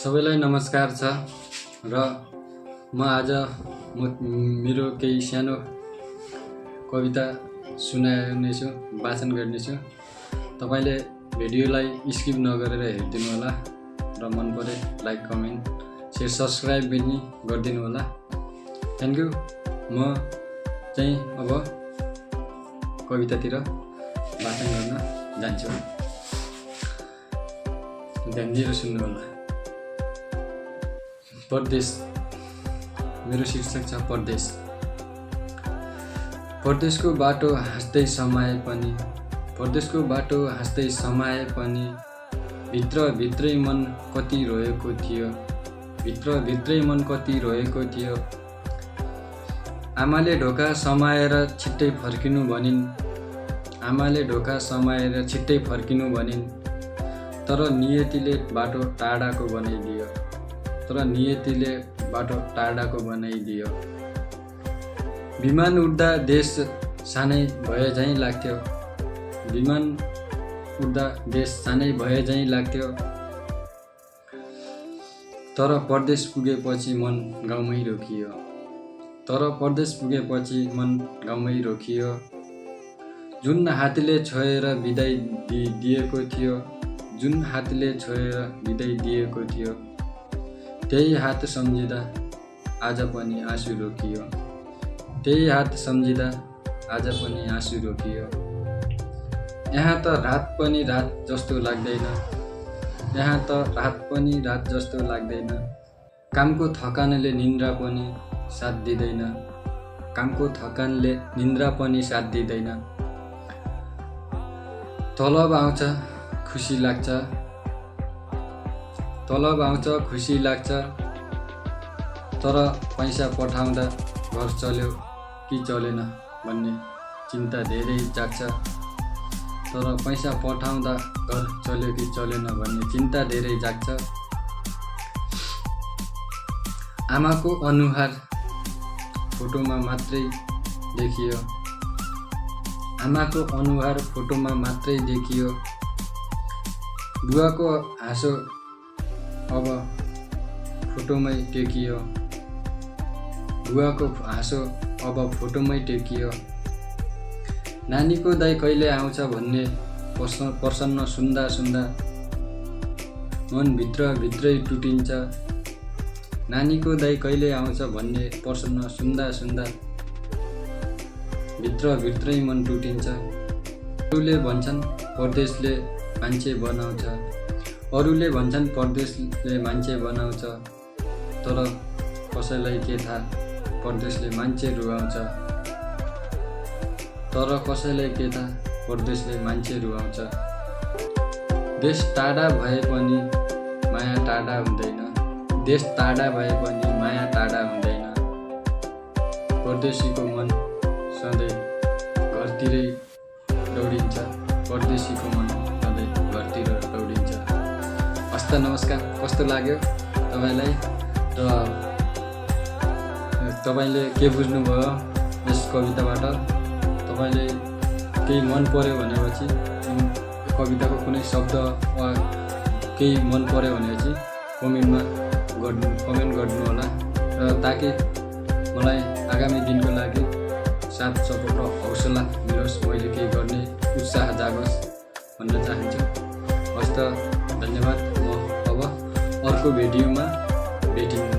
सबैलाई नमस्कार छ र म आज मेरो केही सानो कविता सुनाउनेछु, वाचन गर्नेछु। तपाईले भिडियोलाई स्किप नगरेर हेरिदिनु होला र मन परे लाइक, कमेन्ट, शेयर, सब्स्क्राइब पनि गरिदिनु होला। Thank you. म चाहिँ अब कवितातिर वाचन गर्न जान्छु। ध्यान दिएर सुन्नु होला। परदेश। मेरो शीर्षक छ परदेश। परदेशको बाटो हाँस्दै समाए पनि, परदेशको बाटो हाँस्दै समाए पनि, भित्र भित्रै मन कति रोएको थियो, भित्र भित्रै मन कति रोएको थियो। आमाले ढोका समाएर छिट्टै फर्किनु भनिन्, आमाले ढोका समाएर छिट्टै फर्किनु भनिन्, तर नियतिले बाटो टाढाको बनाइदियो, तर नियतिले बाटो टाढाको बनाइदियो। विमान उड्दा देश सानै भए झैँ लाग्थ्यो, विमान उड्दा देश सानै भए झैँ लाग्थ्यो, तर परदेश पुगेपछि मन गाउँमै रोकियो, तर परदेश पुगेपछि मन गाउँमै रोकियो। जुन हातले छोएर बिदाई दिएको थियो, जुन हातले छोएर बिदाई दिएको थियो, त्यही हात सम्झिँदा आज पनि आँसु रोकियो, त्यही हात सम्झिँदा आज पनि आँसु रोकियो। यहाँ त रात पनि रात जस्तो लाग्दैन, यहाँ त रात पनि रात जस्तो लाग्दैन, कामको थकानले निन्द्रा पनि साथ दिँदैन, कामको थकानले निन्द्रा पनि साथ दिँदैन। तलब आउँछ खुसी लाग्छ, तलब आउँछ खुसी लाग्छ, तर पैसा पठाउँदा घर चल्यो कि चलेन भन्ने चिन्ता धेरै जाग्छ, तर पैसा पठाउँदा घर चल्यो कि चलेन भन्ने चिन्ता धेरै जाग्छ। आमाको अनुहार फोटोमा मात्रै देखियो, आमाको अनुहार फोटोमा मात्रै देखियो। बुवाको हाँसो अब फोटोमै टेकियो, बुवाको हाँसो अब फोटोमै टेकियो। नानीको दाइ कहिले आउँछ भन्ने प्रश्न सुन्दा सुन्दा मन भित्र भित्रै टुटिन्छ, नानीको दाइ कहिले आउँछ भन्ने प्रश्न सुन्दा सुन्दा भित्र भित्रै मन टुटिन्छ। अरूले भन्छन् परदेशले मान्छे बनाउँछ, अरूले भन्छन् परदेशले मान्छे बनाउँछ, तर कसैलाई के थाहा परदेशले मान्छे रुवाउँछ, तर कसैलाई के थाहा परदेशले मान्छे रुवाउँछ। देश टाढा भए पनि माया टाढा हुँदैन, देश टाढा भए पनि माया टाढा हुँदैन। परदेशीको मन सधैँ घरतिरै दौडिन्छ, परदेशीको मन सधैँ घरतिर दौडिन्छ। हस्त नमस्कार। कस्तो लाग्यो तपाईँलाई र तपाईँले के बुझ्नुभयो यस कविताबाट? तपाईँले केही मन पर्यो भनेपछि कविताको कुनै शब्द वा केही मन पर्यो भनेपछि कमेन्ट गर्नु होला र ताकि मलाई आगामी दिनको लागि साथ सपोर्ट र हौसला मिलोस्, मैले केही गर्ने उत्साह जागोस् भन्न चाहन्छु। हस्त धन्यवाद। म अब अर्को भिडियोमा भेटिन्छ।